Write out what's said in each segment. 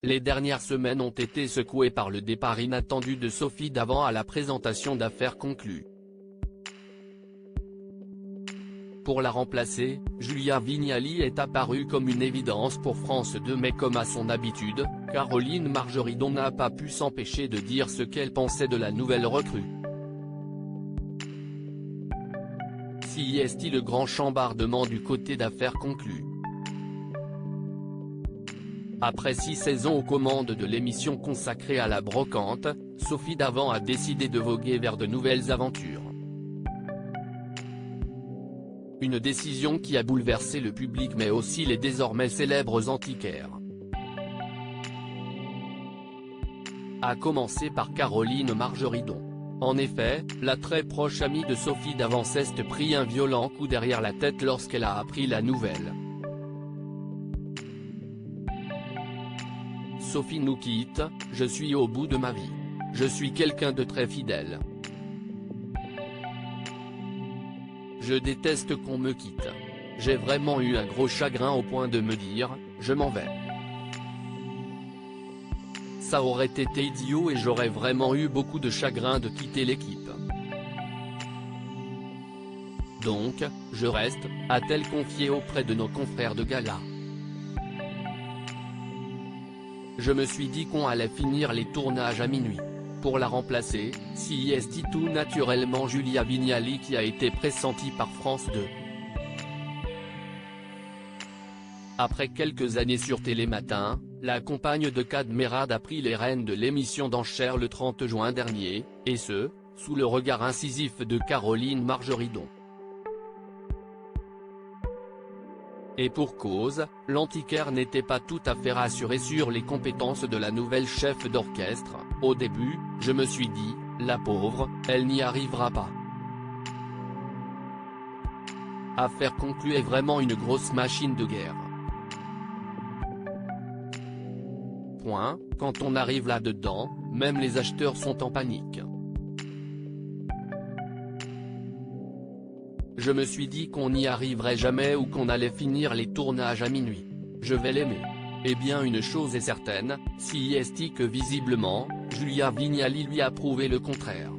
Les dernières semaines ont été secouées par le départ inattendu de Sophie Davant à la présentation d'Affaires conclues. Pour la remplacer, Julia Vignali est apparue comme une évidence pour France 2, mais comme à son habitude, Caroline Margeridon n'a pas pu s'empêcher de dire ce qu'elle pensait de la nouvelle recrue. Si est-il le grand chambardement du côté d'Affaires conclues. Après 6 saisons aux commandes de l'émission consacrée à la brocante, Sophie Davant a décidé de voguer vers de nouvelles aventures. Une décision qui a bouleversé le public mais aussi les désormais célèbres antiquaires. À commencer par Caroline Margeridon. En effet, la très proche amie de Sophie Davant s'est pris un violent coup derrière la tête lorsqu'elle a appris la nouvelle. Sophie nous quitte, je suis au bout de ma vie. Je suis quelqu'un de très fidèle. Je déteste qu'on me quitte. J'ai vraiment eu un gros chagrin au point de me dire, je m'en vais. Ça aurait été idiot et j'aurais vraiment eu beaucoup de chagrin de quitter l'équipe. Donc, je reste, a-t-elle confié auprès de nos confrères de gala. Je me suis dit qu'on allait finir les tournages à minuit. Pour la remplacer, si est tout naturellement Julia Vignali qui a été pressentie par France 2. Après quelques années sur Télématin, la compagne de Kad Merad a pris les rênes de l'émission d'enchères le 30 juin dernier, et ce, sous le regard incisif de Caroline Margeridon. Et pour cause, l'antiquaire n'était pas tout à fait rassuré sur les compétences de la nouvelle chef d'orchestre. Au début, je me suis dit, la pauvre, elle n'y arrivera pas. Affaires conclues est vraiment une grosse machine de guerre. Point, quand on arrive là-dedans, même les acheteurs sont en panique. Je me suis dit qu'on n'y arriverait jamais ou qu'on allait finir les tournages à minuit. Je vais l'aimer. Eh bien une chose est certaine, si est que visiblement, Julia Vignali lui a prouvé le contraire.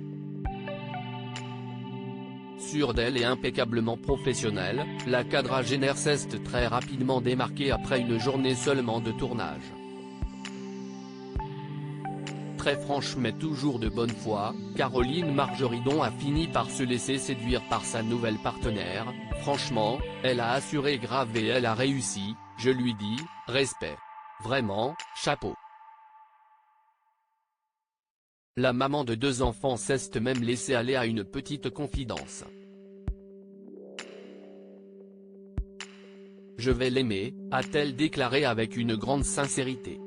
Sûre d'elle et impeccablement professionnelle, la quadragénaire s'est très rapidement démarquée après une journée seulement de tournage. Très franche mais toujours de bonne foi, Caroline Margeridon a fini par se laisser séduire par sa nouvelle partenaire. Franchement, elle a assuré grave et elle a réussi, je lui dis, respect. Vraiment, chapeau. La maman de 2 enfants s'est même laissée aller à une petite confidence. Je vais l'aimer, a-t-elle déclaré avec une grande sincérité.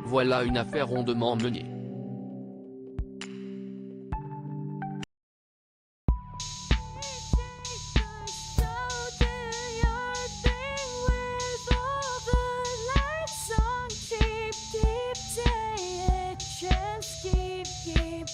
Voilà une affaire rondement menée. Keep